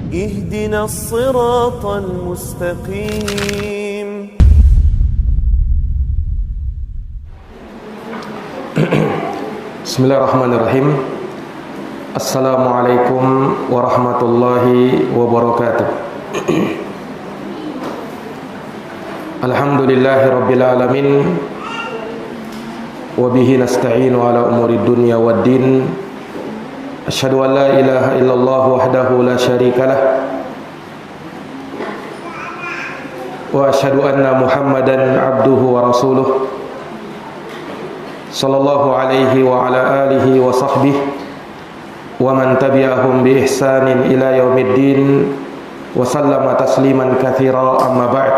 اهدنا الصراط المستقيم. Bismillahirrahmanirrahim. Assalamualaikum warahmatullahi wabarakatuh. Alhamdulillahi rabbil alamin. Wa bihi nasta'inu ala umuri dunya waddin. Asyhadu an la ilaha illallah wahdahu la syarika lah. Wa asyhadu anna Muhammadan abduhu wa rasuluh. Sallallahu alaihi wa ala alihi wa sahbihi wa man tabi'ahum bi ihsanin ila yaumiddin wa sallama tasliman katsira, amma ba'd.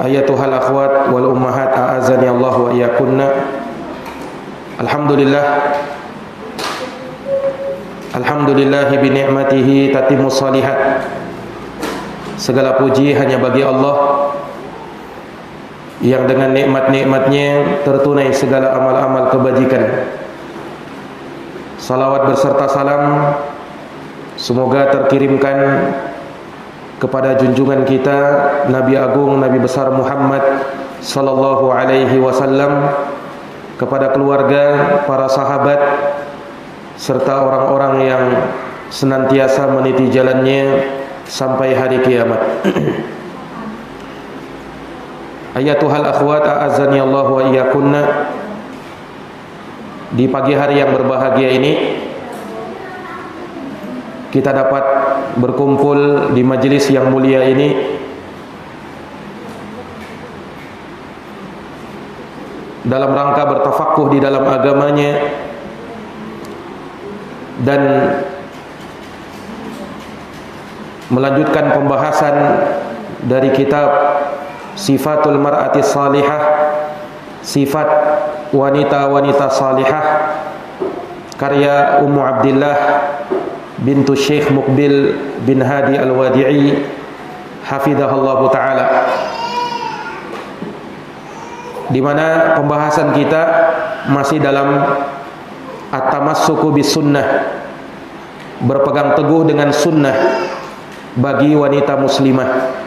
Ayatuhal akhwat wal ummahat, a'azani Allah wa iyyakunna. Alhamdulillahi bi ni'matihi tatimmus shalihat. Segala puji hanya bagi Allah yang dengan nikmat-nikmatnya tertunai segala amal-amal kebajikan. Salawat berserta salam semoga terkirimkan kepada junjungan kita Nabi Agung, Nabi besar Muhammad sallallahu alaihi wasallam, kepada keluarga, para sahabat, serta orang-orang yang senantiasa meniti jalannya sampai hari kiamat. Ayatuhal akhwat, a'azani Allah wa iyyakunna. Di pagi hari yang berbahagia ini kita dapat berkumpul di majelis yang mulia ini dalam rangka bertafakuh di dalam agamanya dan melanjutkan pembahasan dari kitab Sifatul Mar'ati Salihah, sifat wanita-wanita salihah, karya Ummu Abdillah bintu Syekh Muqbil bin Hadi Al-Wadi'i hafidhahallahu ta'ala, di mana pembahasan kita masih dalam at-tamassuku bis sunnah, berpegang teguh dengan sunnah bagi wanita muslimah.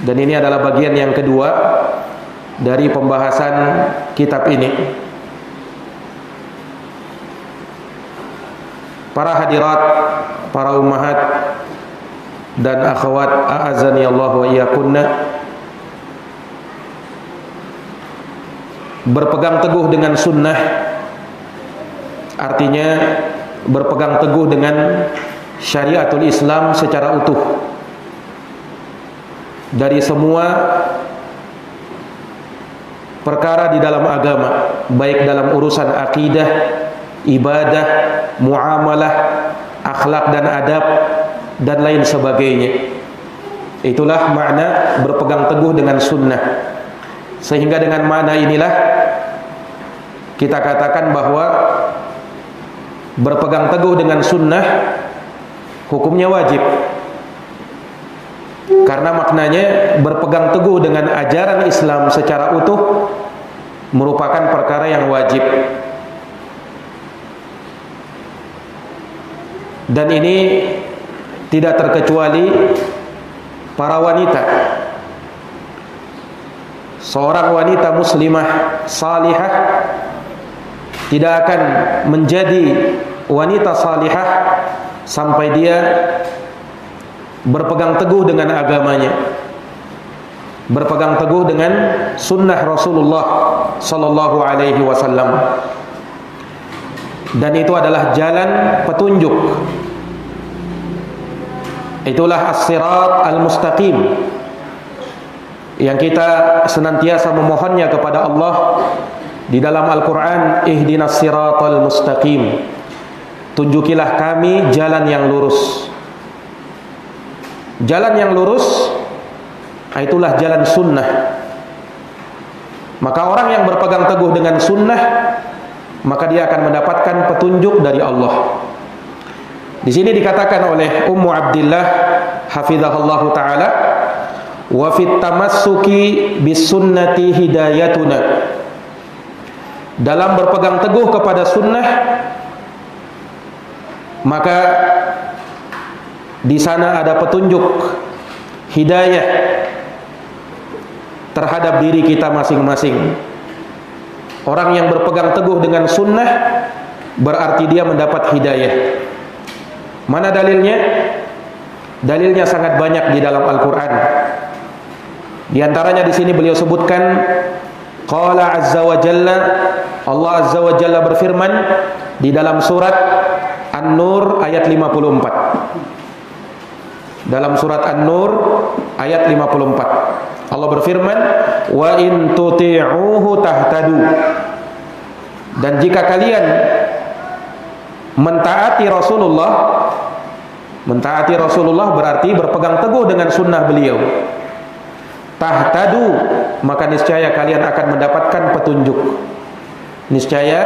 Dan ini adalah bagian yang kedua dari pembahasan kitab ini. Para hadirat, para ummahat dan akhwat, a'azani Allah wa iyyakunna. Berpegang teguh dengan sunnah artinya berpegang teguh dengan syariatul Islam secara utuh, dari semua perkara di dalam agama, baik dalam urusan akidah, ibadah, muamalah, akhlak dan adab, dan lain sebagainya. Itulah makna berpegang teguh dengan sunnah. Sehingga dengan makna inilah kita katakan bahwa berpegang teguh dengan sunnah hukumnya wajib, karena maknanya berpegang teguh dengan ajaran Islam secara utuh merupakan perkara yang wajib. Dan ini tidak terkecuali para wanita. Seorang wanita muslimah salihah tidak akan menjadi wanita salihah sampai dia berpegang teguh dengan agamanya, berpegang teguh dengan sunnah Rasulullah sallallahu alaihi wasallam. Dan itu adalah jalan petunjuk. Itulah as-sirat al-mustaqim yang kita senantiasa memohonnya kepada Allah di dalam Al-Quran. Ihdinas siratal mustaqim, tunjukilah kami jalan yang lurus. Jalan yang lurus itulah jalan sunnah. Maka orang yang berpegang teguh dengan sunnah, maka dia akan mendapatkan petunjuk dari Allah. Di sini dikatakan oleh Ummu Abdillah hafizahullahu taala, wa fit tamassuki bis sunnati hidayatuna. dalam berpegang teguh kepada sunnah, maka di sana ada petunjuk hidayah terhadap diri kita masing-masing. Orang yang berpegang teguh dengan sunnah berarti dia mendapat hidayah. Mana dalilnya? Dalilnya sangat banyak di dalam Al-Quran. Di antaranya di sini beliau sebutkan, Qala azza wa jalla, Allah azza wa jalla berfirman di dalam surat An-Nur ayat 54. Dalam surat An-Nur ayat 54, Allah berfirman, wa in tuti'uhu tahtadu. Dan jika kalian mentaati Rasulullah berarti berpegang teguh dengan sunnah beliau. Tahtadu, maka niscaya kalian akan mendapatkan petunjuk. Niscaya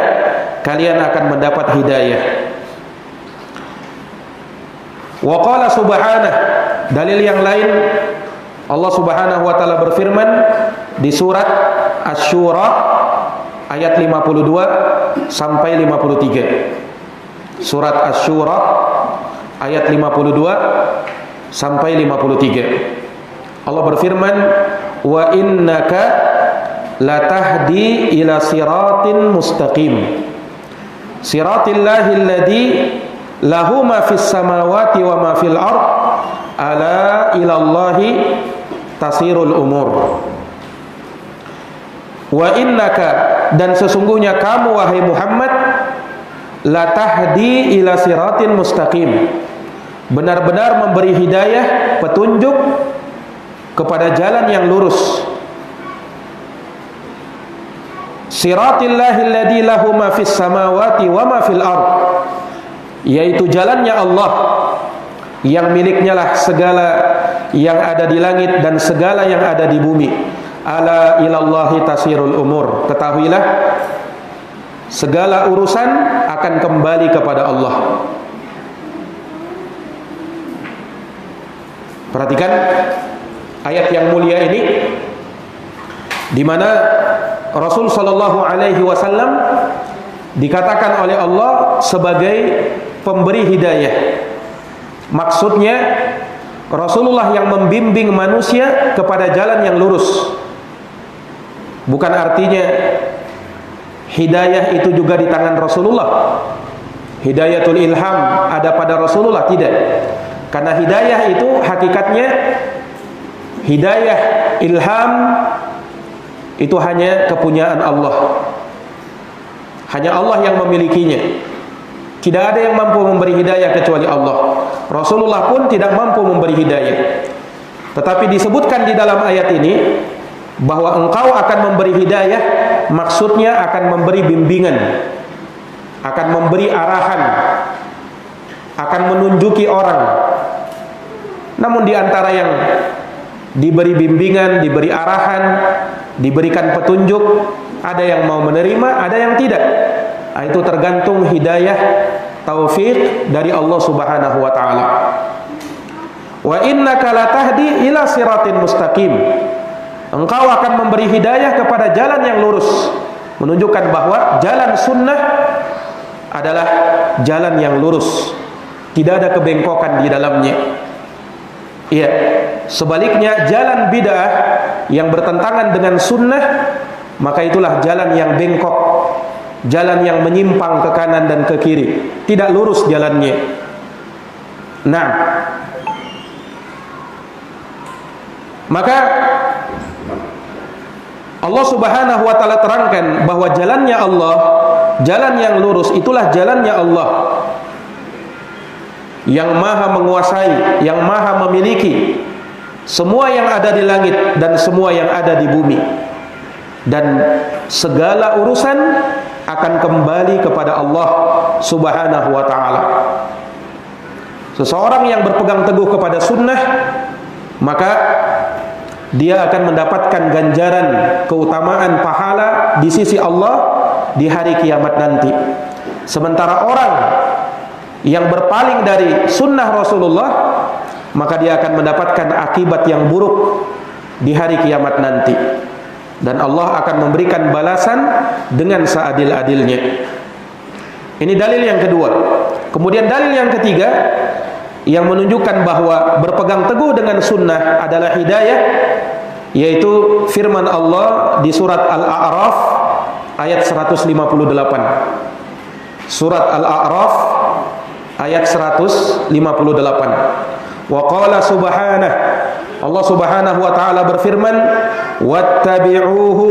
kalian akan mendapat hidayah. Wa qala subhanahu, dalil yang lain, Allah Subhanahu wa taala berfirman di surat Asy-Syura ayat 52 sampai 53. Surat Asy-Syura ayat 52 sampai 53. Allah berfirman, wa innaka latahdi ila siratin mustaqim, siratillahi alladzi lahu ma fis samawati wa ma fil ard, ala ilallahi tasirul umur. Wa innaka, dan sesungguhnya kamu wahai Muhammad, latahdi ila siratin mustaqim, benar-benar memberi hidayah, petunjuk kepada jalan yang lurus. Siratillahi alladzi lahu ma fis samawati wa ma fil ard, yaitu jalannya Allah yang miliknya lah segala yang ada di langit dan segala yang ada di bumi. Ala ilallahi tasirul umur, ketahuilah segala urusan akan kembali kepada Allah. Perhatikan ayat yang mulia ini, di mana Rasul sallallahu alaihi wasallam dikatakan oleh Allah sebagai pemberi hidayah. Maksudnya Rasulullah yang membimbing manusia kepada jalan yang lurus. Bukan artinya hidayah itu juga di tangan Rasulullah. Hidayatul ilham ada pada Rasulullah, tidak. Karena hidayah itu hakikatnya, hidayah ilham itu hanya kepunyaan Allah. Hanya Allah yang memilikinya. Tidak ada yang mampu memberi hidayah kecuali Allah. Rasulullah pun tidak mampu memberi hidayah. Tetapi disebutkan di dalam ayat ini bahwa engkau akan memberi hidayah, maksudnya akan memberi bimbingan, akan memberi arahan, akan menunjuki orang. Namun di antara yang diberi bimbingan, diberi arahan, diberikan petunjuk, ada yang mau menerima, ada yang tidak. Itu tergantung hidayah, taufik dari Allah Subhanahu wa taala. Wa innaka latahdi ila siratin mustaqim, engkau akan memberi hidayah kepada jalan yang lurus, menunjukkan bahwa jalan sunnah adalah jalan yang lurus, tidak ada kebengkokan di dalamnya. Iya, sebaliknya jalan bid'ah yang bertentangan dengan sunnah, maka itulah jalan yang bengkok, jalan yang menyimpang ke kanan dan ke kiri, tidak lurus jalannya. Nah, maka Allah Subhanahu wa taala terangkan bahwa jalannya Allah, jalan yang lurus itulah jalannya Allah yang maha menguasai, yang maha memiliki semua yang ada di langit dan semua yang ada di bumi, dan segala urusan akan kembali kepada Allah Subhanahu wa ta'ala. Seseorang yang berpegang teguh kepada sunnah, maka dia akan mendapatkan ganjaran, keutamaan, pahala di sisi Allah di hari kiamat nanti. Sementara orang yang berpaling dari sunnah Rasulullah, maka dia akan mendapatkan akibat yang buruk di hari kiamat nanti. dan Allah akan memberikan balasan dengan seadil-adilnya. Ini dalil yang kedua. Kemudian dalil yang ketiga yang menunjukkan bahwa berpegang teguh dengan sunnah adalah hidayah, yaitu firman Allah di surat Al-A'raf ayat 158. Surat Al-A'raf ayat 158. Wa qala subhanahu, Allah Subhanahu wa taala berfirman, wattabi'uhu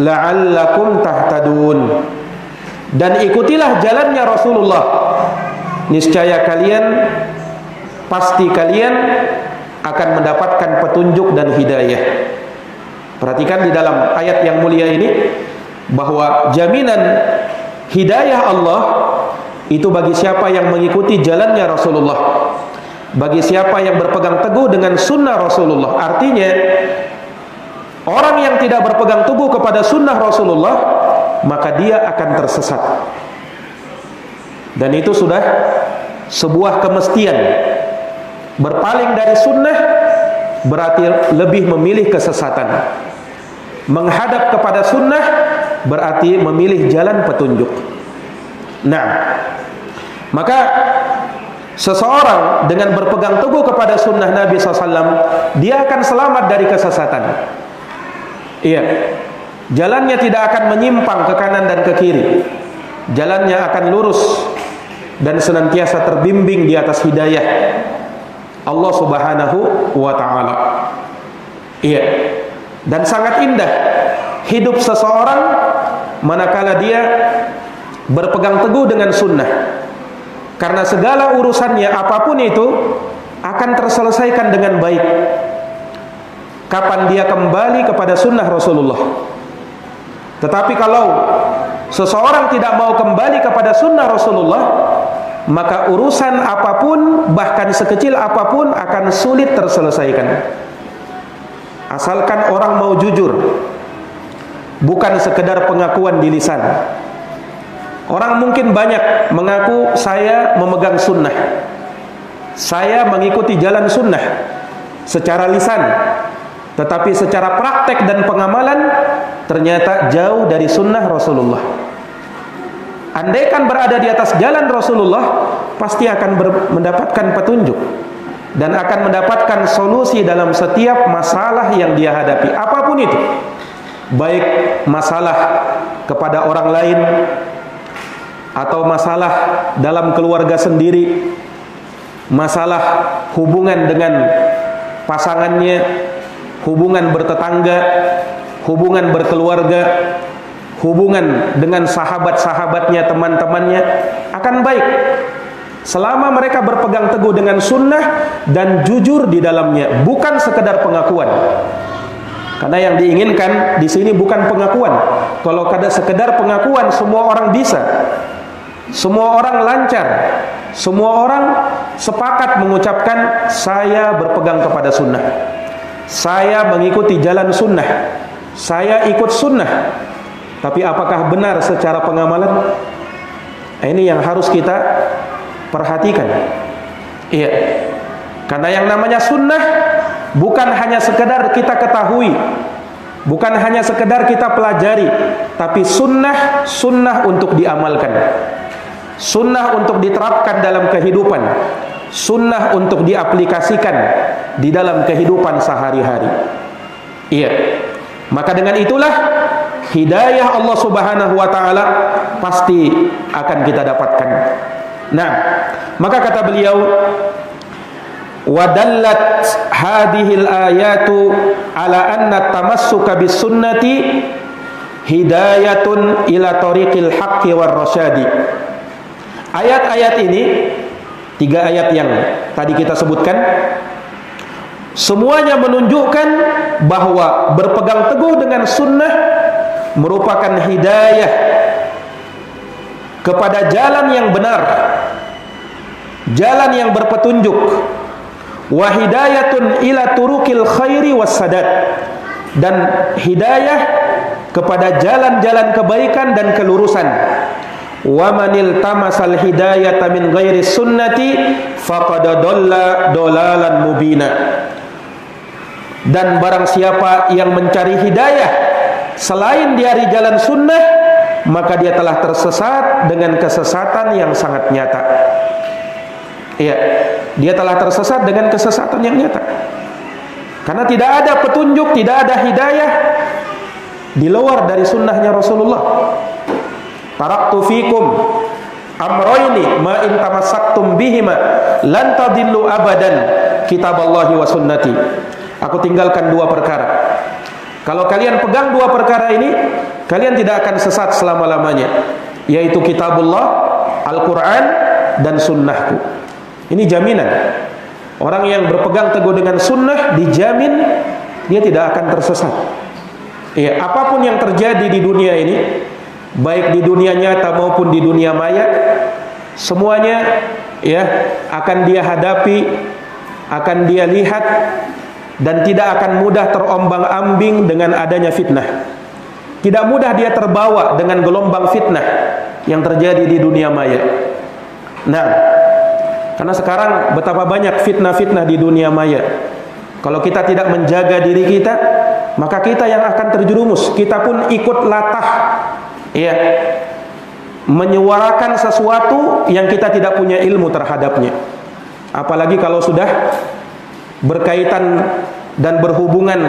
la'allakum tahtadun. Dan ikutilah jalannya Rasulullah, niscaya pasti kalian akan mendapatkan petunjuk dan hidayah. Perhatikan di dalam ayat yang mulia ini bahwa jaminan hidayah Allah itu bagi siapa yang mengikuti jalannya Rasulullah, bagi siapa yang berpegang teguh dengan sunnah Rasulullah. Artinya orang yang tidak berpegang teguh kepada sunnah Rasulullah, maka dia akan tersesat. Dan itu sudah sebuah kemestian. Berpaling dari sunnah berarti lebih memilih kesesatan. Menghadap kepada sunnah berarti memilih jalan petunjuk. Nah, maka seseorang dengan berpegang teguh kepada sunnah Nabi SAW, dia akan selamat dari kesesatan. Iya, jalannya tidak akan menyimpang ke kanan dan ke kiri. Jalannya akan lurus dan senantiasa terbimbing di atas hidayah Allah Subhanahu wa ta'ala. Iya. Dan sangat indah hidup seseorang manakala dia berpegang teguh dengan sunnah. Karena segala urusannya apapun itu akan terselesaikan dengan baik kapan dia kembali kepada sunnah Rasulullah. Tetapi kalau seseorang tidak mau kembali kepada sunnah Rasulullah, maka urusan apapun, bahkan sekecil apapun, akan sulit terselesaikan. Asalkan orang mau jujur, bukan sekedar pengakuan di lisan. Orang mungkin banyak mengaku saya memegang sunnah, saya mengikuti jalan sunnah secara lisan, tetapi secara praktek dan pengamalan ternyata jauh dari sunnah Rasulullah. Andaikan berada di atas jalan Rasulullah, pasti akan mendapatkan petunjuk dan akan mendapatkan solusi dalam setiap masalah yang dia hadapi, apapun itu. Baik masalah kepada orang lain, atau masalah dalam keluarga sendiri, masalah hubungan dengan pasangannya, hubungan bertetangga, hubungan berkeluarga, hubungan dengan sahabat-sahabatnya, teman-temannya, akan baik selama mereka berpegang teguh dengan sunnah dan jujur di dalamnya, bukan sekedar pengakuan. Karena yang diinginkan di sini bukan pengakuan. Kalau kada sekedar pengakuan, semua orang bisa, semua orang lancar, semua orang sepakat mengucapkan saya berpegang kepada sunnah, saya mengikuti jalan sunnah, saya ikut sunnah. Tapi apakah benar secara pengamalan? Ini yang harus kita perhatikan. Iya. Karena yang namanya sunnah bukan hanya sekedar kita ketahui, bukan hanya sekedar kita pelajari, tapi sunnah untuk diamalkan, sunnah untuk diterapkan dalam kehidupan, sunnah untuk diaplikasikan di dalam kehidupan sehari-hari. Iya. Maka dengan itulah hidayah Allah Subhanahu wa ta'ala pasti akan kita dapatkan. Nah, maka kata beliau, wadallat hadhil ayatu ala anna tamassuka bis sunnati hidayatun ila tariqil haqqi war rasyadi. Ayat-ayat ini, 3 ayat yang tadi kita sebutkan, semuanya menunjukkan bahwa berpegang teguh dengan sunnah merupakan hidayah kepada jalan yang benar, jalan yang berpetunjuk, wa hidayatun ila turukil khairi wassadat, dan hidayah kepada jalan-jalan kebaikan dan kelurusan. Wa manil tamasal hidayata min ghairi sunnati faqad dhalla dhalalan mubina. Dan barang siapa yang mencari hidayah selain dari jalan sunnah, maka dia telah tersesat dengan kesesatan yang sangat nyata. Iya, dia telah tersesat dengan kesesatan yang nyata. Karena tidak ada petunjuk, tidak ada hidayah di luar dari sunnahnya Rasulullah. Taraktu fikum amroini ma in tamassaktum bihima lan tadillu abadan, kitaballahi wa sunnati. Aku tinggalkan dua perkara. Kalau kalian pegang dua perkara ini, kalian tidak akan sesat selama-lamanya, yaitu kitabullah, Al-Quran, dan sunnahku. Ini jaminan. Orang yang berpegang teguh dengan sunnah dijamin dia tidak akan tersesat. Ya, apapun yang terjadi di dunia ini, baik di dunia nyata maupun di dunia maya, semuanya ya akan dia hadapi, akan dia lihat, dan tidak akan mudah terombang-ambing dengan adanya fitnah. Tidak mudah dia terbawa dengan gelombang fitnah yang terjadi di dunia maya. Nah, karena sekarang betapa banyak fitnah-fitnah di dunia maya. Kalau kita tidak menjaga diri kita, maka kita yang akan terjerumus. Kita pun ikut latah, ya, menyuarakan sesuatu yang kita tidak punya ilmu terhadapnya. Apalagi kalau sudah berkaitan dan berhubungan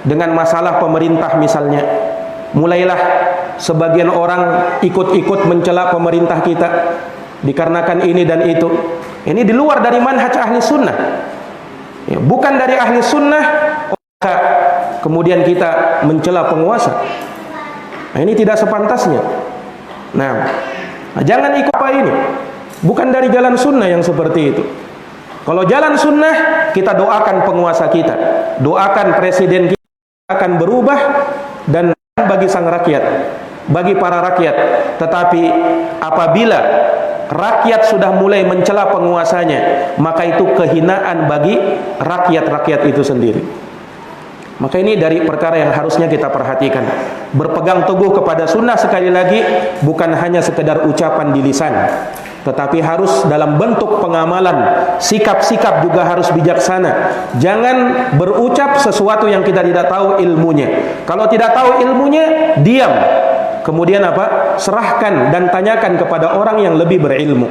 dengan masalah pemerintah misalnya. Mulailah sebagian orang ikut-ikut mencela pemerintah kita dikarenakan ini dan itu. Ini di luar dari manhaj ahli sunnah, ya, bukan dari ahli sunnah. Kemudian kita mencela penguasa. Nah, ini tidak sepantasnya. Nah, jangan ikut apa ini. Bukan dari jalan sunnah yang seperti itu. Kalau jalan sunnah, kita doakan penguasa kita, doakan presiden kita akan berubah dan bagi sang rakyat, bagi para rakyat. Tetapi apabila rakyat sudah mulai mencela penguasanya, maka itu kehinaan bagi rakyat-rakyat itu sendiri. Maka ini dari perkara yang harusnya kita perhatikan. Berpegang teguh kepada sunnah, sekali lagi, bukan hanya sekedar ucapan di lisan, tetapi harus dalam bentuk pengamalan. Sikap-sikap juga harus bijaksana. Jangan berucap sesuatu yang kita tidak tahu ilmunya. Kalau tidak tahu ilmunya, diam. Kemudian apa? Serahkan dan tanyakan kepada orang yang lebih berilmu.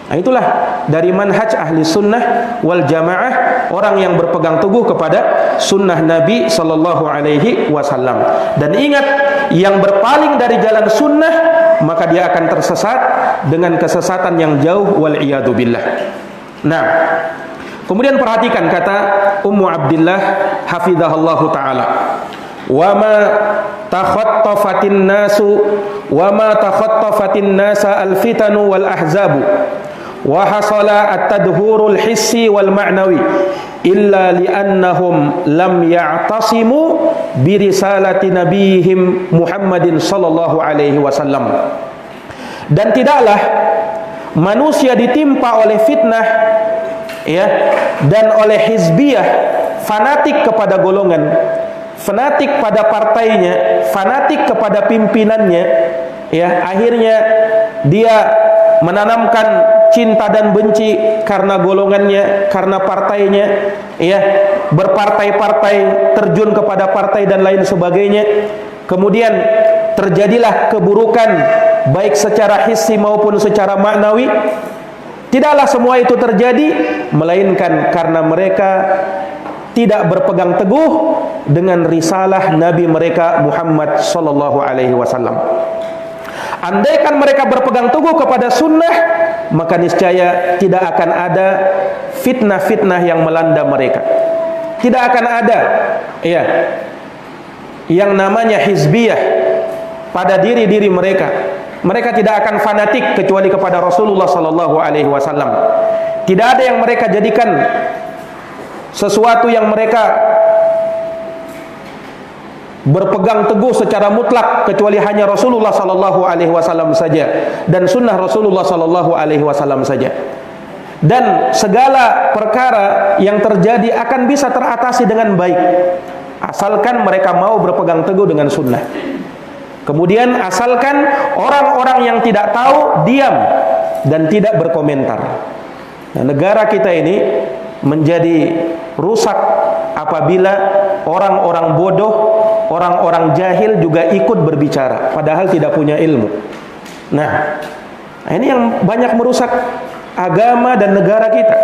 Nah, itulah dari manhaj ahli sunnah wal jamaah, orang yang berpegang teguh kepada sunnah Nabi sallallahu alaihi wasallam. Dan ingat, yang berpaling dari jalan sunnah, maka dia akan tersesat dengan kesesatan yang jauh, wal iyadu billah. Nah, kemudian perhatikan kata Ummu Abdillah hafizahallahu taala, wa ma takhattafatin nasu wa ma takhattafatin nasa al fitanu wal ahzabu wa hasala at-tadhurul hissi wal ma'nawi illa li'annahum lam ya'tasimu bi risalati nabiyihim Muhammadin sallallahu alaihi wasallam. Dan tidaklah manusia ditimpa oleh fitnah, ya, dan oleh hizbiyah, fanatik kepada golongan, fanatik pada partainya, fanatik kepada pimpinannya, ya, akhirnya dia menanamkan cinta dan benci karena golongannya, karena partainya, ya, berpartai-partai, terjun kepada partai dan lain sebagainya. Kemudian terjadilah keburukan baik secara hissi maupun secara maknawi. Tidaklah semua itu terjadi melainkan karena mereka tidak berpegang teguh dengan risalah Nabi mereka Muhammad sallallahu alaihi wasallam. Andaikan mereka berpegang teguh kepada sunnah, maka niscaya tidak akan ada fitnah-fitnah yang melanda mereka. Tidak akan ada, ya, yang namanya hizbiyah pada diri-diri mereka. Mereka tidak akan fanatik kecuali kepada Rasulullah sallallahu alaihi wasallam. Tidak ada yang mereka jadikan sesuatu yang mereka berpegang teguh secara mutlak kecuali hanya Rasulullah sallallahu alaihi wasallam saja dan sunnah Rasulullah sallallahu alaihi wasallam saja. Dan segala perkara yang terjadi akan bisa teratasi dengan baik asalkan mereka mau berpegang teguh dengan sunnah. Kemudian asalkan orang-orang yang tidak tahu diam dan tidak berkomentar. Nah, negara kita ini menjadi rusak apabila orang-orang bodoh, orang-orang jahil juga ikut berbicara padahal tidak punya ilmu. Nah, ini yang banyak merusak agama dan negara kita.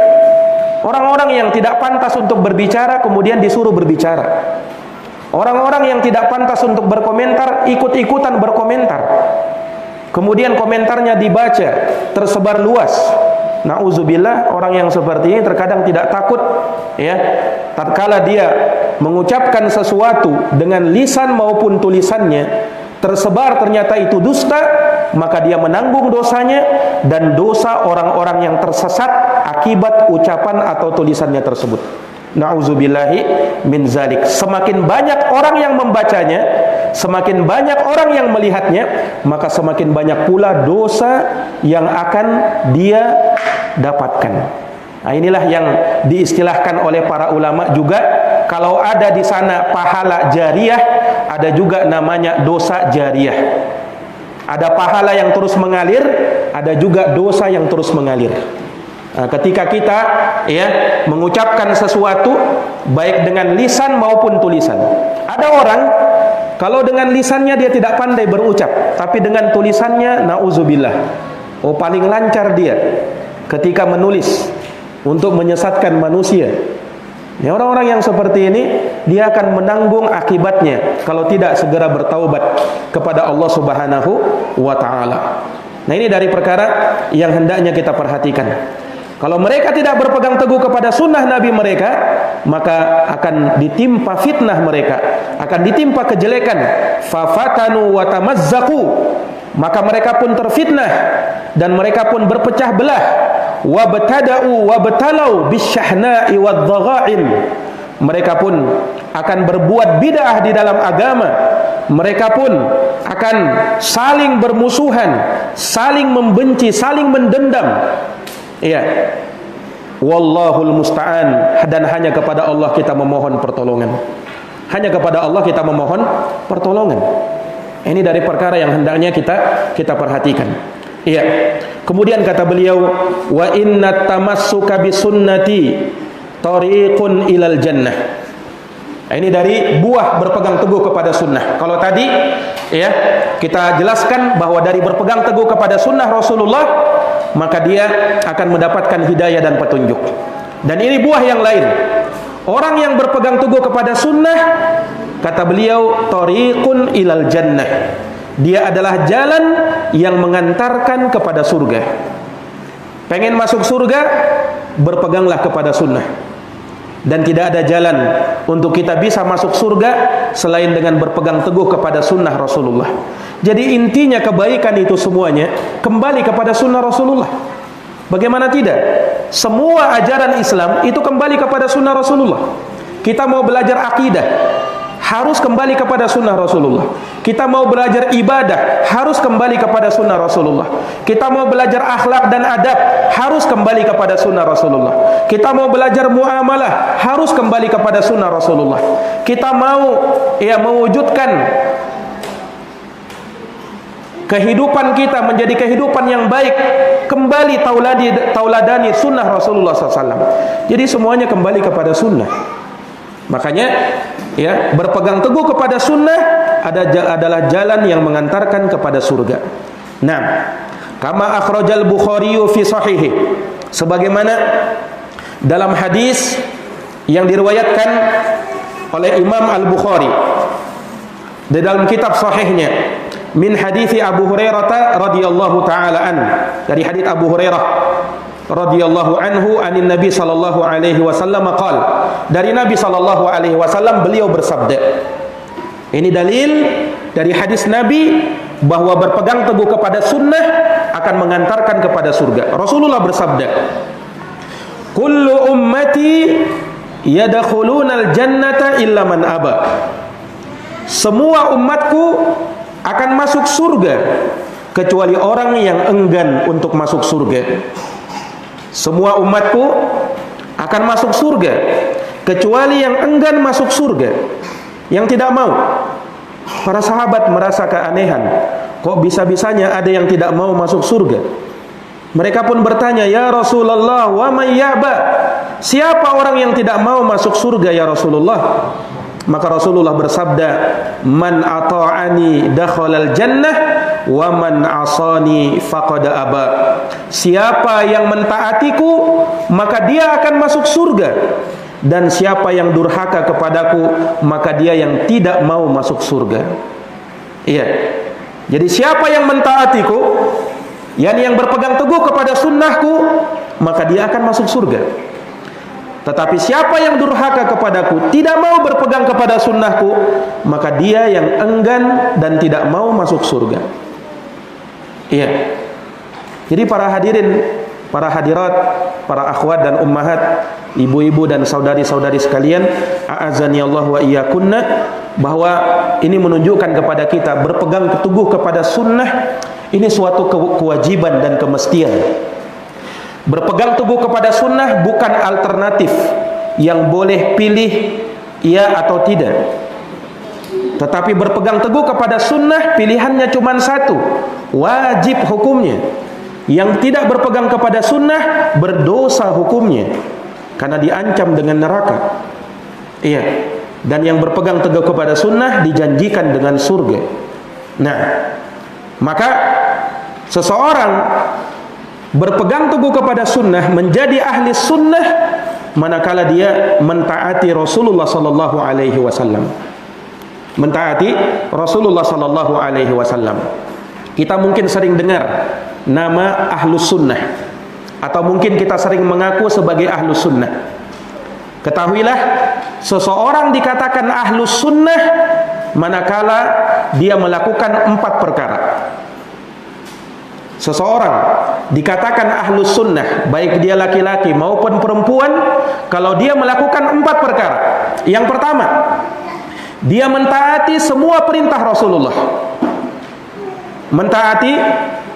Orang-orang yang tidak pantas untuk berbicara kemudian disuruh berbicara. Orang-orang yang tidak pantas untuk berkomentar ikut-ikutan berkomentar. Kemudian komentarnya dibaca, tersebar luas. Nauzubillah, orang yang seperti ini terkadang tidak takut ya, tatkala dia mengucapkan sesuatu dengan lisan maupun tulisannya tersebar ternyata itu dusta, maka dia menanggung dosanya dan dosa orang-orang yang tersesat akibat ucapan atau tulisannya tersebut. Nauzubillahi min zalik. Semakin banyak orang yang membacanya, semakin banyak orang yang melihatnya, maka semakin banyak pula dosa yang akan dia dapatkan. Nah, inilah yang diistilahkan oleh para ulama juga, kalau ada di sana pahala jariyah, ada juga namanya dosa jariyah. Ada pahala yang terus mengalir, ada juga dosa yang terus mengalir. Nah, ketika kita ya mengucapkan sesuatu baik dengan lisan maupun tulisan. Ada orang kalau dengan lisannya dia tidak pandai berucap, tapi dengan tulisannya nauzubillah, oh paling lancar dia ketika menulis untuk menyesatkan manusia. Ya, orang-orang yang seperti ini dia akan menanggung akibatnya kalau tidak segera bertaubat kepada Allah Subhanahu wa taala. Nah, ini dari perkara yang hendaknya kita perhatikan. Kalau mereka tidak berpegang teguh kepada sunnah Nabi mereka, maka akan ditimpa fitnah mereka, akan ditimpa kejelekan. Fafatanu wa tamazzaku, maka mereka pun terfitnah dan mereka pun berpecah belah. Wabtada'u wabtalau bisyahna'i wadzaga'in, mereka pun akan berbuat bid'ah di dalam agama. Mereka pun akan saling bermusuhan, saling membenci, saling mendendam. Iya. Wallahul musta'an, dan hanya kepada Allah kita memohon pertolongan. Hanya kepada Allah kita memohon pertolongan. Ini dari perkara yang hendaknya kita perhatikan. Iya. Kemudian kata beliau, wa inna tamassuka bisunnati tariqun ilal jannah. Ini dari buah berpegang teguh kepada sunnah. Kalau tadi ya kita jelaskan bahwa dari berpegang teguh kepada sunnah Rasulullah, maka dia akan mendapatkan hidayah dan petunjuk. Dan ini buah yang lain. Orang yang berpegang teguh kepada sunnah, kata beliau, tariqun ilal jannah, dia adalah jalan yang mengantarkan kepada surga. Pengen masuk surga, berpeganglah kepada sunnah. Dan tidak ada jalan untuk kita bisa masuk surga selain dengan berpegang teguh kepada sunnah Rasulullah. Jadi intinya kebaikan itu semuanya kembali kepada sunnah Rasulullah. Bagaimana tidak? Semua ajaran Islam itu kembali kepada sunnah Rasulullah. Kita mau belajar akidah, harus kembali kepada sunnah Rasulullah. Kita mau belajar ibadah, harus kembali kepada sunnah Rasulullah. Kita mau belajar akhlak dan adab, harus kembali kepada sunnah Rasulullah. Kita mau belajar muamalah, harus kembali kepada sunnah Rasulullah. Kita mau mewujudkan kehidupan kita menjadi kehidupan yang baik, kembali tauladani sunnah Rasulullah SAW. Jadi semuanya kembali kepada sunnah. Makanya ya, berpegang teguh kepada sunnah adalah jalan yang mengantarkan kepada surga. Nah, kama akhrajal Bukhari fi sahihi, sebagaimana dalam hadis yang diriwayatkan oleh Imam Al-Bukhari di dalam kitab sahihnya, min hadithi Abu Hurairah radhiyallahu taala an, dari hadits Abu Hurairah radhiyallahu anhu anin Nabi sallallahu alaihi wasallam qaal, dari Nabi sallallahu alaihi wasallam beliau bersabda. Ini dalil dari hadis Nabi bahwa berpegang teguh kepada sunnah akan mengantarkan kepada surga. Rasulullah bersabda, kullu ummati yadkhulunal jannata illa man aba, semua umatku akan masuk surga kecuali orang yang enggan untuk masuk surga. Semua umatku akan masuk surga kecuali yang enggan masuk surga, yang tidak mau. Para sahabat merasa keanehan, kok bisa-bisanya ada yang tidak mau masuk surga. Mereka pun bertanya, ya Rasulullah, wa may ya'ba, siapa orang yang tidak mau masuk surga ya Rasulullah? Maka Rasulullah bersabda, man ata'ani dakhalal jannah wa man asani faqad aba. Siapa yang mentaatiku maka dia akan masuk surga, dan siapa yang durhaka kepadaku maka dia yang tidak mau masuk surga. Iya. Jadi siapa yang mentaatiku, yakni yang berpegang teguh kepada sunnahku, maka dia akan masuk surga. Tetapi siapa yang durhaka kepadaku, tidak mau berpegang kepada sunnahku, maka dia yang enggan dan tidak mau masuk surga. Iya. Jadi para hadirin, para hadirat, para akhwat dan ummahat, ibu-ibu dan saudari-saudari sekalian, a'azani Allah wa iyyakunna, bahwa ini menunjukkan kepada kita berpegang teguh kepada sunnah ini suatu kewajiban dan kemestian. Berpegang teguh kepada sunnah bukan alternatif yang boleh pilih ya atau tidak. Tetapi berpegang teguh kepada sunnah pilihannya cuma satu, wajib hukumnya. Yang tidak berpegang kepada sunnah berdosa hukumnya, karena diancam dengan neraka. Iya. Dan yang berpegang teguh kepada sunnah dijanjikan dengan surga. Nah, maka seseorang berpegang teguh kepada sunnah, menjadi ahli sunnah manakala dia mentaati Rasulullah sallallahu alaihi wasallam. Mentaati Rasulullah sallallahu alaihi wasallam. Kita mungkin sering dengar nama ahlus sunnah, atau mungkin kita sering mengaku sebagai ahlus sunnah. Ketahuilah, seseorang dikatakan ahlus sunnah manakala dia melakukan 4 perkara. Seseorang dikatakan ahlus sunnah, baik dia laki-laki maupun perempuan, kalau dia melakukan 4 perkara. Yang pertama, dia mentaati semua perintah Rasulullah. Mentaati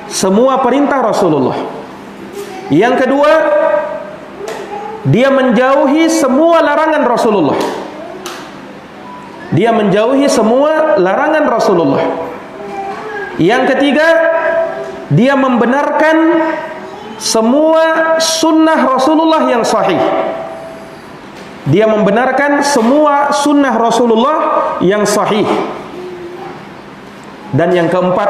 semua perintah Rasulullah. Yang kedua, dia menjauhi semua larangan Rasulullah. Dia menjauhi semua larangan Rasulullah. Yang ketiga, dia membenarkan semua sunnah Rasulullah yang sahih. Dia membenarkan semua sunnah Rasulullah yang sahih. Dan yang keempat,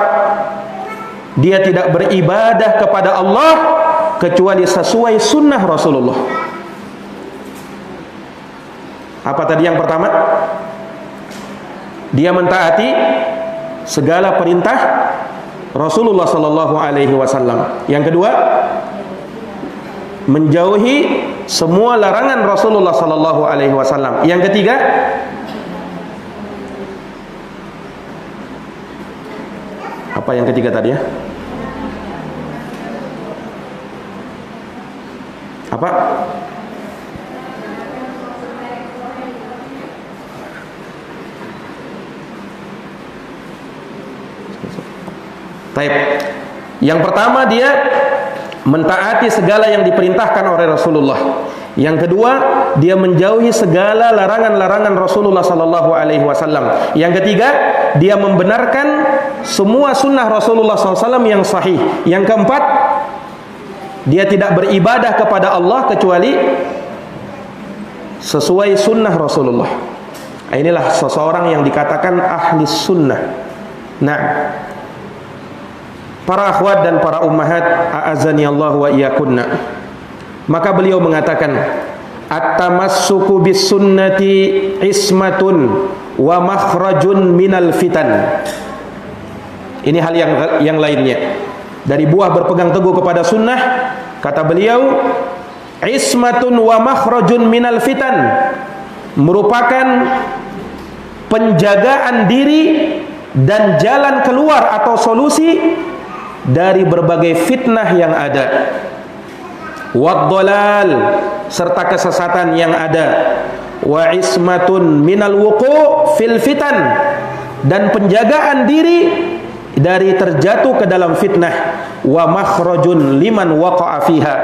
dia tidak beribadah kepada Allah kecuali sesuai sunnah Rasulullah. Apa tadi yang pertama? Dia mentaati segala perintah Rasulullah sallallahu alaihi wasallam. Yang kedua, menjauhi semua larangan Rasulullah sallallahu alaihi wasallam. Yang ketiga, apa yang ketiga tadi ya? Apa? Baik. Yang pertama, dia mentaati segala yang diperintahkan oleh Rasulullah. Yang kedua, dia menjauhi segala larangan-larangan Rasulullah sallallahu alaihi wasallam. Yang ketiga, dia membenarkan semua sunnah Rasulullah SAW yang sahih. Yang keempat, dia tidak beribadah kepada Allah kecuali sesuai sunnah Rasulullah. Inilah seseorang yang dikatakan ahli sunnah. Nah, para akhwat dan para ummahat, a'azani Allah wa iyyakunna. Maka beliau mengatakan, at-tamassuku bis sunnati ismatun wa makhrajun minal fitan. Ini hal yang lainnya. Dari buah berpegang teguh kepada sunnah, kata beliau, ismatun wa makhrajun minal fitan, merupakan penjagaan diri dan jalan keluar atau solusi dari berbagai fitnah yang ada, wad-dhalal, serta kesesatan yang ada, wa ismatun minal wuqu' fil fitan, dan penjagaan diri dari terjatuh ke dalam fitnah, wa makhrajun liman waqa'a fiha,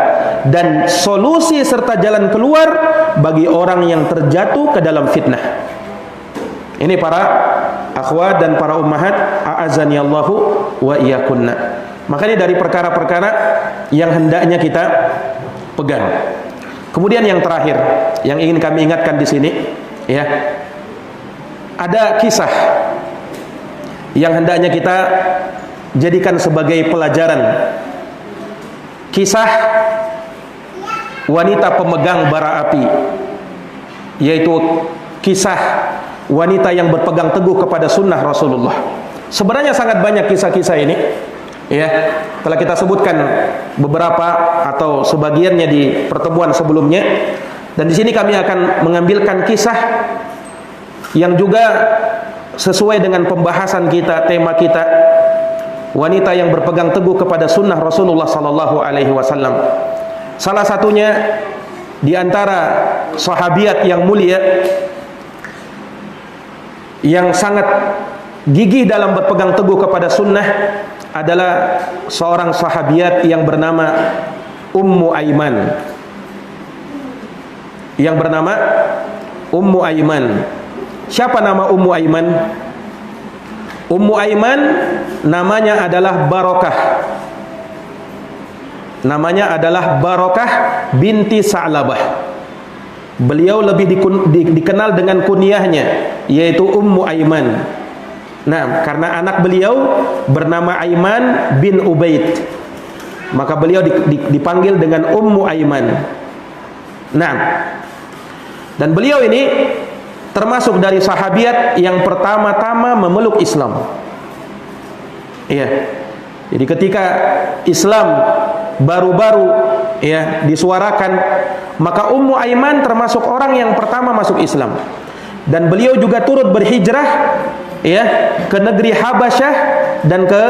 dan solusi serta jalan keluar bagi orang yang terjatuh ke dalam fitnah. Ini para akhwat dan para ummahat, a'azani Allahu wa iyyakunna. Makanya dari perkara-perkara yang hendaknya kita pegang. Kemudian yang terakhir yang ingin kami ingatkan di sini, ya, ada kisah yang hendaknya kita jadikan sebagai pelajaran. Kisah wanita pemegang bara api, yaitu kisah wanita yang berpegang teguh kepada sunnah Rasulullah. Sebenarnya sangat banyak kisah-kisah ini, ya, telah kita sebutkan beberapa atau sebagiannya di pertemuan sebelumnya, dan di sini kami akan mengambilkan kisah yang juga sesuai dengan pembahasan kita, tema kita, wanita yang berpegang teguh kepada sunnah Rasulullah sallallahu alaihi wasallam. Salah satunya di antara sahabiat yang mulia yang sangat gigih dalam berpegang teguh kepada sunnah adalah seorang sahabiat yang bernama Ummu Aiman. Yang bernama Ummu Aiman. Siapa nama Ummu Aiman? Ummu Aiman namanya adalah Barokah. Namanya adalah Barokah binti Sa'labah. Beliau lebih dikenal dengan kunyahnya, yaitu Ummu Aiman. Nah, karena anak beliau bernama Aiman bin Ubaid, maka beliau dipanggil dengan Ummu Aiman. Nah, dan beliau ini termasuk dari sahabiat yang pertama-tama memeluk Islam. Iya. Jadi ketika Islam baru-baru, ya, disuarakan, maka Ummu Aiman termasuk orang yang pertama masuk Islam. Dan beliau juga turut berhijrah, ya, ke negeri Habasyah dan ke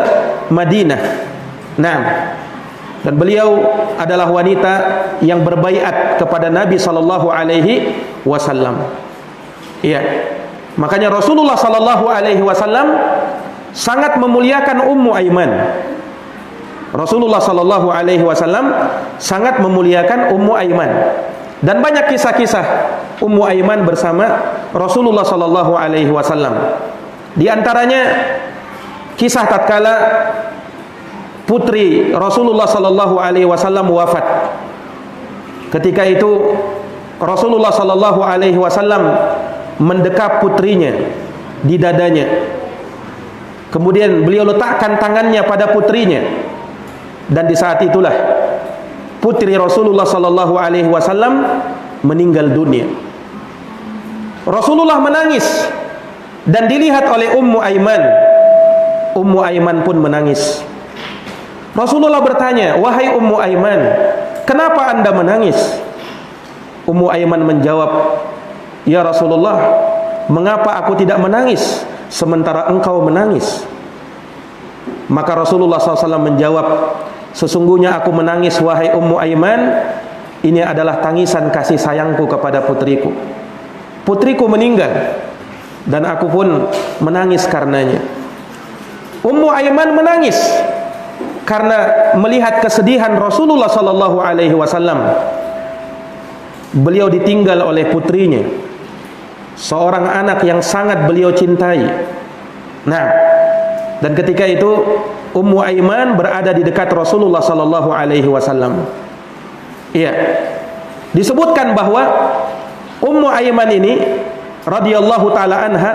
Madinah. Nah, dan beliau adalah wanita yang berbaiat kepada Nabi sallallahu alaihi wasallam. Iya. Makanya Rasulullah sallallahu alaihi wasallam sangat memuliakan Ummu Aiman. Rasulullah sallallahu alaihi wasallam sangat memuliakan Ummu Aiman. Dan banyak kisah-kisah Ummu Aiman bersama Rasulullah sallallahu alaihi wasallam. Di antaranya kisah tatkala putri Rasulullah sallallahu alaihi wasallam wafat. Ketika itu Rasulullah sallallahu alaihi wasallam mendekap putrinya di dadanya. Kemudian beliau letakkan tangannya pada putrinya, dan di saat itulah putri Rasulullah sallallahu alaihi wasallam meninggal dunia. Rasulullah menangis dan dilihat oleh Ummu Aiman. Ummu Aiman pun menangis. Rasulullah bertanya, "Wahai Ummu Aiman, kenapa Anda menangis?" Ummu Aiman menjawab, "Ya Rasulullah, mengapa aku tidak menangis sementara engkau menangis?" Maka Rasulullah SAW menjawab, "Sesungguhnya aku menangis, wahai Ummu Aiman, ini adalah tangisan kasih sayangku kepada putriku. Putriku meninggal dan aku pun menangis karenanya." Ummu Aiman menangis karena melihat kesedihan Rasulullah sallallahu alaihi wasallam. Beliau ditinggal oleh putrinya, seorang anak yang sangat beliau cintai. Nah, dan ketika itu Ummu Aiman berada di dekat Rasulullah sallallahu alaihi wasallam. Iya. Disebutkan bahwa Ummu Aiman ini radhiyallahu taala anha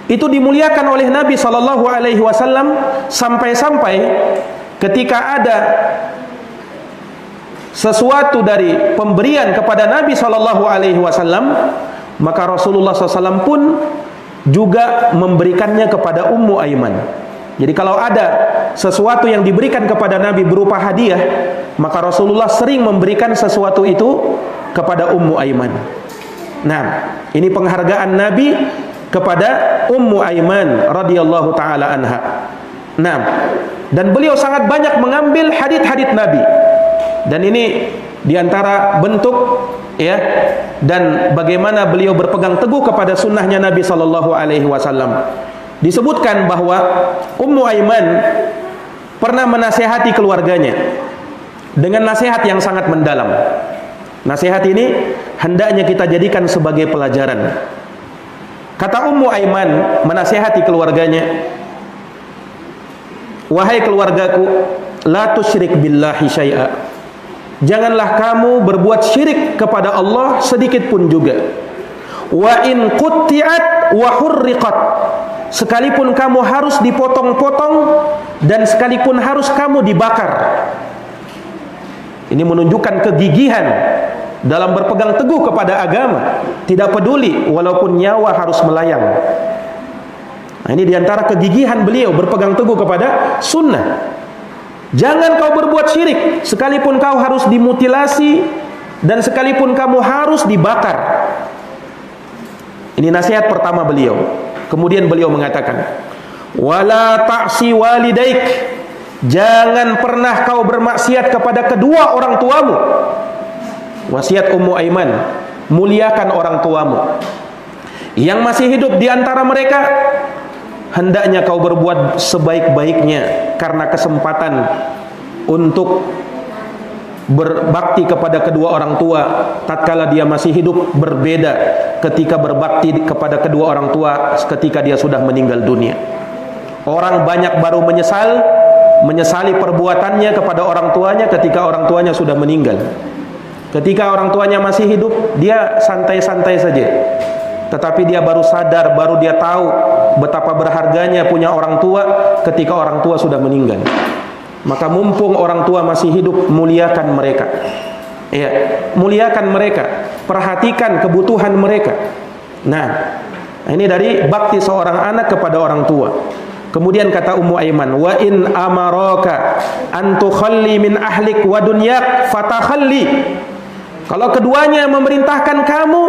itu dimuliakan oleh Nabi sallallahu alaihi wasallam sampai-sampai ketika ada sesuatu dari pemberian kepada Nabi sallallahu alaihi wasallam, maka Rasulullah SAW pun juga memberikannya kepada Ummu Aiman. Jadi kalau ada sesuatu yang diberikan kepada Nabi berupa hadiah, maka Rasulullah sering memberikan sesuatu itu kepada Ummu Aiman. Nah, ini penghargaan Nabi kepada Ummu Aiman radhiyallahu taala anha. Nah, dan beliau sangat banyak mengambil hadits-hadits Nabi. Dan ini diantara bentuk, ya, dan bagaimana beliau berpegang teguh kepada sunnahnya Nabi sallallahu alaihi wasallam. Disebutkan bahwa Ummu Aiman pernah menasihati keluarganya dengan nasihat yang sangat mendalam. Nasihat ini hendaknya kita jadikan sebagai pelajaran. Kata Ummu Aiman menasihati keluarganya, "Wahai keluargaku, la tusyrik billahi syai'a." Janganlah kamu berbuat syirik kepada Allah sedikit pun juga. Wa in qutti'at wa hurriqat, sekalipun kamu harus dipotong-potong dan sekalipun harus kamu dibakar. Ini menunjukkan kegigihan dalam berpegang teguh kepada agama, tidak peduli walaupun nyawa harus melayang. Nah, ini diantara kegigihan beliau berpegang teguh kepada sunnah. Jangan kau berbuat syirik, sekalipun kau harus dimutilasi dan sekalipun kamu harus dibakar. Ini nasihat pertama beliau. Kemudian beliau mengatakan, wala ta'si walidaik, jangan pernah kau bermaksiat kepada kedua orang tuamu. Wasiat Ummu Aiman, muliakan orang tuamu. Yang masih hidup di antara mereka, hendaknya kau berbuat sebaik-baiknya, karena kesempatan untuk berbakti kepada kedua orang tua tatkala dia masih hidup berbeda ketika berbakti kepada kedua orang tua ketika dia sudah meninggal dunia. Orang banyak baru menyesali perbuatannya kepada orang tuanya ketika orang tuanya sudah meninggal. Ketika orang tuanya masih hidup, dia santai-santai saja. Tetapi dia baru sadar, baru dia tahu betapa berharganya punya orang tua ketika orang tua sudah meninggal. Maka mumpung orang tua masih hidup, muliakan mereka. Ya, muliakan mereka, perhatikan kebutuhan mereka. Nah, ini dari bakti seorang anak kepada orang tua. Kemudian kata Ummu Aiman, wa in amaraka an tukhalli min ahlik wa dunyak fatakhalli. Kalau keduanya memerintahkan kamu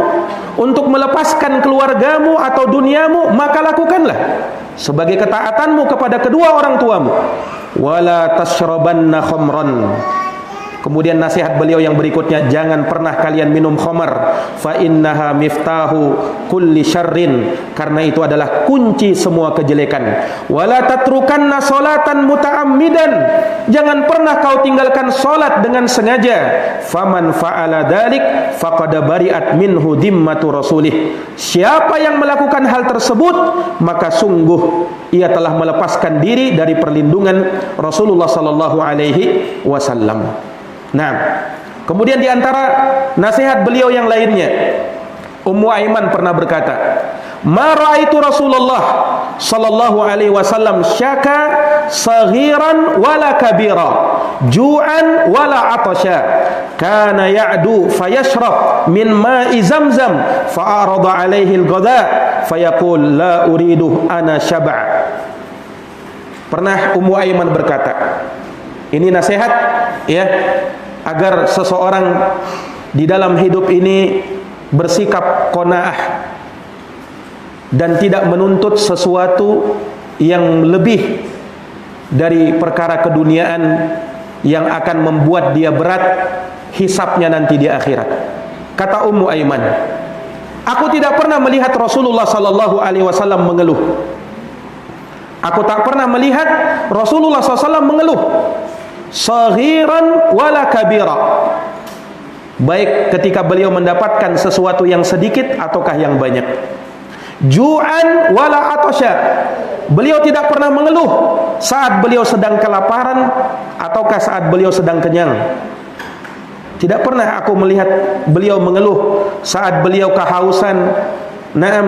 untuk melepaskan keluargamu atau duniamu, maka lakukanlah sebagai ketaatanmu kepada kedua orang tuamu. Wala tashrabanna khamran. Kemudian nasihat beliau yang berikutnya, jangan pernah kalian minum khamar, fa innaha miftahu kulli syarrin, karena itu adalah kunci semua kejelekan. Wala tatrukanna salatan muta'ammidan, jangan pernah kau tinggalkan salat dengan sengaja. Faman fa'ala dzalik faqad bari'at minhu dhimmatu rasulih, siapa yang melakukan hal tersebut maka sungguh ia telah melepaskan diri dari perlindungan Rasulullah sallallahu alaihi wasallam. Nah, kemudian di antara nasihat beliau yang lainnya, Ummu Aiman pernah berkata, "Ma ra'aitu Rasulullah sallallahu alaihi wasallam syaka saghiran wala kabira, ju'an wala atasha, kana ya'du fayashrab min ma'i zamzam fa arada alaihi al-ghadha fayaqul la uridu ana syaba'." Pernah Ummu Aiman berkata, ini nasihat ya, agar seseorang di dalam hidup ini bersikap qanaah dan tidak menuntut sesuatu yang lebih dari perkara keduniaan yang akan membuat dia berat hisabnya nanti di akhirat. Kata Ummu Aiman, aku tidak pernah melihat Rasulullah sallallahu alaihi wasallam mengeluh. Aku tak pernah melihat Rasulullah SAW mengeluh saghiran wala kabira, baik ketika beliau mendapatkan sesuatu yang sedikit ataukah yang banyak. Ju'an wala atasha, beliau tidak pernah mengeluh saat beliau sedang kelaparan ataukah saat beliau sedang kenyang. Tidak pernah aku melihat beliau mengeluh saat beliau kehausan. Naam,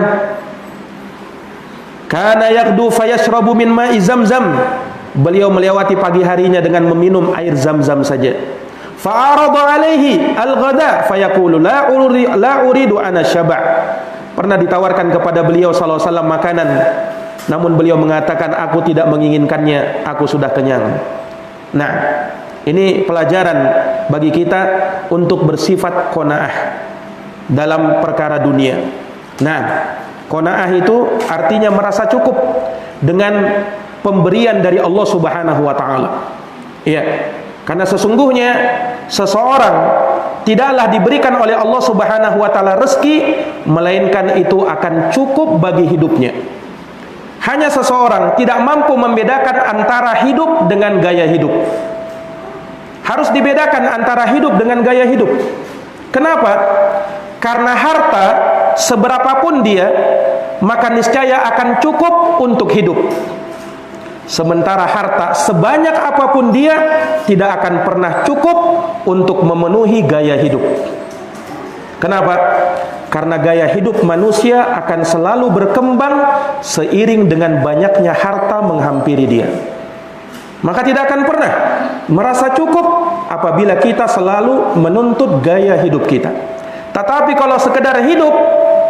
kana yaqdu fayashrabu min ma'i zamzam, beliau melewati pagi harinya dengan meminum air zam-zam saja. Fa'arada alaihi al-ghada fayaqulu la uridu ana syaba', pernah ditawarkan kepada beliau sallallahu alaihi wasallam makanan, namun beliau mengatakan aku tidak menginginkannya, aku sudah kenyang. Nah, ini pelajaran bagi kita untuk bersifat qanaah dalam perkara dunia. Nah, qanaah itu artinya merasa cukup dengan pemberian dari Allah Subhanahu wa taala. Ya, karena sesungguhnya seseorang tidaklah diberikan oleh Allah Subhanahu wa taala rezeki melainkan itu akan cukup bagi hidupnya. Hanya seseorang tidak mampu membedakan antara hidup dengan gaya hidup. Harus dibedakan antara hidup dengan gaya hidup. Kenapa? Karena harta seberapapun dia, maka niscaya akan cukup untuk hidup. Sementara harta sebanyak apapun dia tidak akan pernah cukup untuk memenuhi gaya hidup. Kenapa? Karena gaya hidup manusia akan selalu berkembang seiring dengan banyaknya harta menghampiri dia. Maka tidak akan pernah merasa cukup apabila kita selalu menuntut gaya hidup kita. Tetapi kalau sekedar hidup,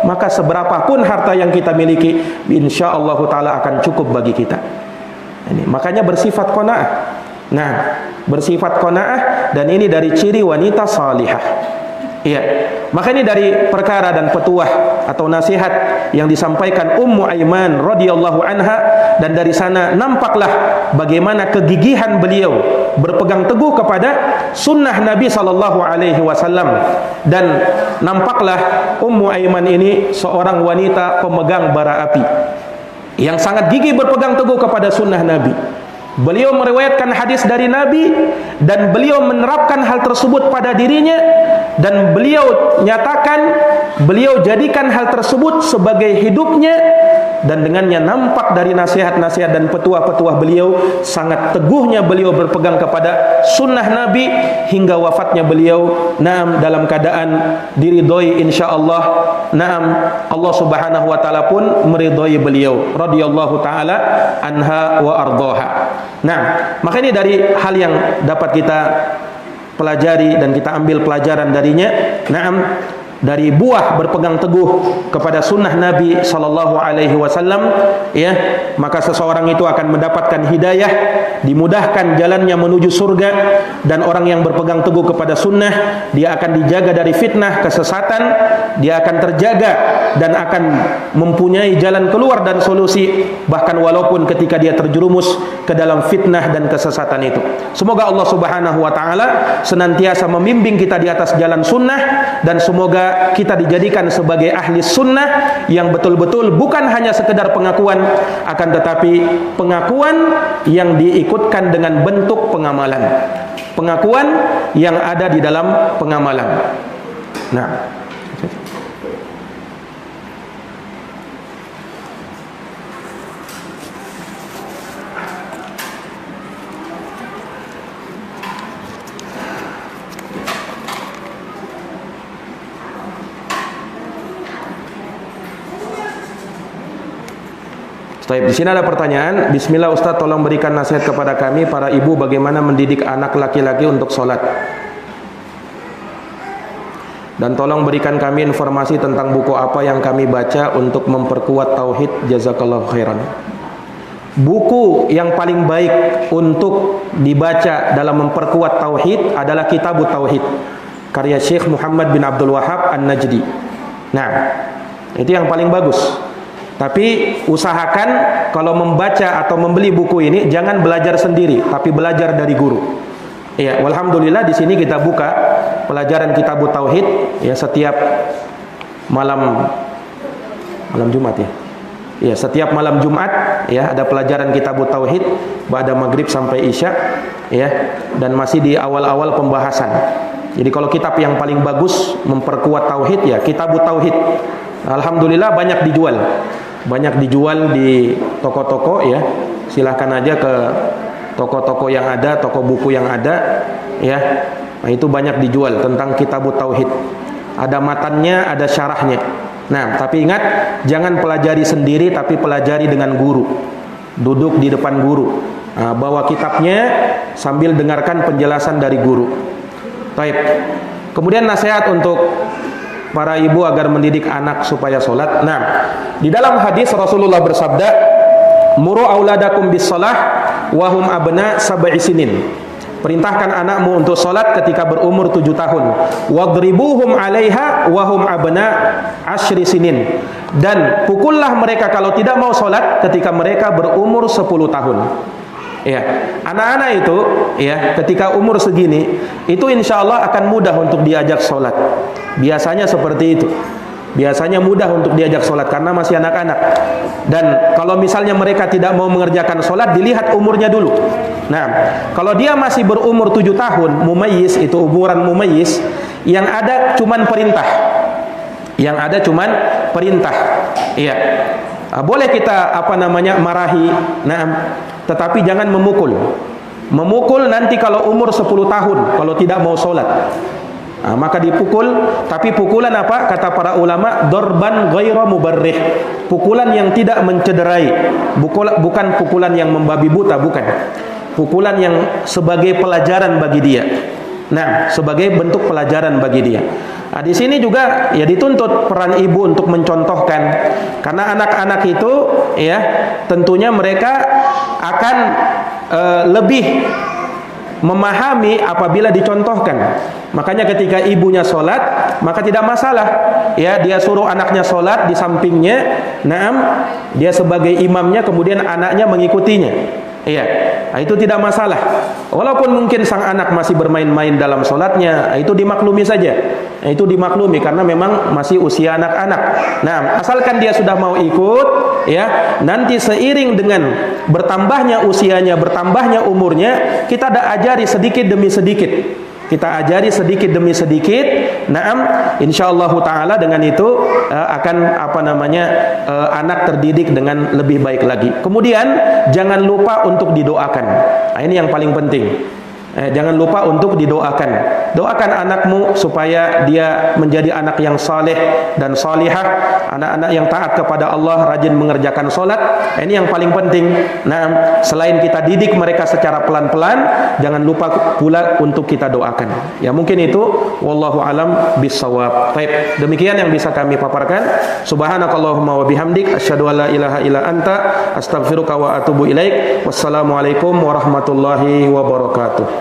maka seberapapun harta yang kita miliki, insyaallah ta'ala akan cukup bagi kita. Ini, makanya bersifat qanaah. Nah, bersifat qanaah, dan ini dari ciri wanita salihah. Iya, maka ini dari perkara dan petuah atau nasihat yang disampaikan Ummu Aiman radhiyallahu anha, dan dari sana nampaklah bagaimana kegigihan beliau berpegang teguh kepada sunnah Nabi sallallahu alaihi wasallam, dan nampaklah Ummu Aiman ini seorang wanita pemegang bara api yang sangat gigih berpegang teguh kepada sunnah Nabi. Beliau meriwayatkan hadis dari Nabi, dan beliau menerapkan hal tersebut pada dirinya, dan beliau nyatakan, beliau jadikan hal tersebut sebagai hidupnya, dan dengannya nampak dari nasihat-nasihat dan petuah-petuah beliau, sangat teguhnya beliau berpegang kepada sunnah Nabi hingga wafatnya beliau. Naam, dalam keadaan diridhoi insyaallah. Naam, Allah Subhanahu wa taala pun meridhoi beliau radhiyallahu taala anha wa ardhaha. Nah, maka ini dari hal yang dapat kita pelajari dan kita ambil pelajaran darinya. Naam, dari buah berpegang teguh kepada sunnah Nabi sallallahu alaihi wasallam, ya, maka seseorang itu akan mendapatkan hidayah, dimudahkan jalannya menuju surga, dan orang yang berpegang teguh kepada sunnah, dia akan dijaga dari fitnah kesesatan, dia akan terjaga dan akan mempunyai jalan keluar dan solusi, bahkan walaupun ketika dia terjerumus ke dalam fitnah dan kesesatan itu. Semoga Allah Subhanahu wa taala senantiasa membimbing kita di atas jalan sunnah, dan semoga kita dijadikan sebagai ahli sunnah yang betul-betul bukan hanya sekedar pengakuan, akan tetapi pengakuan yang diikutkan dengan bentuk pengamalan, pengakuan yang ada di dalam pengamalan. Nah, di sini ada pertanyaan. Bismillah Ustaz, tolong berikan nasihat kepada kami para ibu bagaimana mendidik anak laki-laki untuk sholat, dan tolong berikan kami informasi tentang buku apa yang kami baca untuk memperkuat tauhid. Jazakallahu khairan. Buku yang paling baik untuk dibaca dalam memperkuat tauhid adalah Kitabut Tauhid karya Syekh Muhammad bin Abdul Wahhab An-Najdi. Nah, itu yang paling bagus. Tapi usahakan kalau membaca atau membeli buku ini jangan belajar sendiri, tapi belajar dari guru. Ya, alhamdulillah di sini kita buka pelajaran Kitabut Tauhid ya setiap malam Jumat ya. Ya, setiap malam Jumat ya ada pelajaran Kitabut Tauhid pada maghrib sampai isya ya, dan masih di awal-awal pembahasan. Jadi kalau kitab yang paling bagus memperkuat tauhid ya Kitabut Tauhid. Alhamdulillah banyak dijual di toko-toko ya. Silahkan aja ke toko-toko yang ada, toko buku yang ada ya. Nah, itu banyak dijual tentang Kitabut Tauhid. Ada matannya, ada syarahnya. Nah, tapi ingat jangan pelajari sendiri, tapi pelajari dengan guru. Duduk di depan guru. Nah, bawa kitabnya sambil dengarkan penjelasan dari guru. Baik. Kemudian nasihat untuk para ibu agar mendidik anak supaya sholat. Nah, di dalam hadis Rasulullah bersabda, "Muru auladakum bis-shalah wa hum abna sab'i sinin." Perintahkan anakmu untuk sholat ketika berumur 7 tahun. Wadribuhum 'alaiha wa hum abna 10 sinin. Dan pukullah mereka kalau tidak mau sholat ketika mereka berumur 10 tahun. Ya, anak-anak itu ya ketika umur segini itu insya Allah akan mudah untuk diajak sholat. Biasanya seperti itu. Biasanya mudah untuk diajak sholat karena masih anak-anak. Dan kalau misalnya mereka tidak mau mengerjakan sholat, dilihat umurnya dulu. Nah, kalau dia masih berumur 7 tahun, mumayyiz, itu umuran mumayyiz, yang ada cuman perintah. Yang ada cuman perintah. Iya. Boleh kita marahi, nah, tetapi jangan memukul. Memukul nanti kalau umur 10 tahun kalau tidak mau sholat, maka dipukul. Tapi pukulan apa? Kata para ulama, dorban ghairu mubarrih, pukulan yang tidak mencederai, bukan pukulan yang membabi buta, bukan. Pukulan yang sebagai pelajaran bagi dia. Nah, sebagai bentuk pelajaran bagi dia. Nah, di sini juga ya dituntut peran ibu untuk mencontohkan, karena anak-anak itu ya tentunya mereka akan lebih memahami apabila dicontohkan. Makanya ketika ibunya sholat, maka tidak masalah ya dia suruh anaknya sholat di sampingnya, naam, dia sebagai imamnya, kemudian anaknya mengikutinya. Iya, nah, itu tidak masalah. Walaupun mungkin sang anak masih bermain-main dalam sholatnya, itu dimaklumi saja. Itu dimaklumi karena memang masih usia anak-anak. Nah, asalkan dia sudah mau ikut, ya, nanti seiring dengan bertambahnya usianya, bertambahnya umurnya, kita ada ajari sedikit demi sedikit. Kita ajari sedikit demi sedikit. Naam, insyaallah taala dengan itu akan anak terdidik dengan lebih baik lagi. Kemudian jangan lupa untuk didoakan. Nah, ini yang paling penting. Jangan lupa untuk didoakan. Doakan anakmu supaya dia menjadi anak yang saleh dan salihah, anak-anak yang taat kepada Allah, rajin mengerjakan sholat. Ini yang paling penting. Nah, selain kita didik mereka secara pelan-pelan, jangan lupa pula untuk kita doakan. Ya, mungkin itu wallahu alam bissawab. Baik, demikian yang bisa kami paparkan. Subhanakallahumma wa bihamdik asyhadu an la ilaha illa anta astaghfiruka wa atubu ilaik. Wassalamualaikum warahmatullahi wabarakatuh.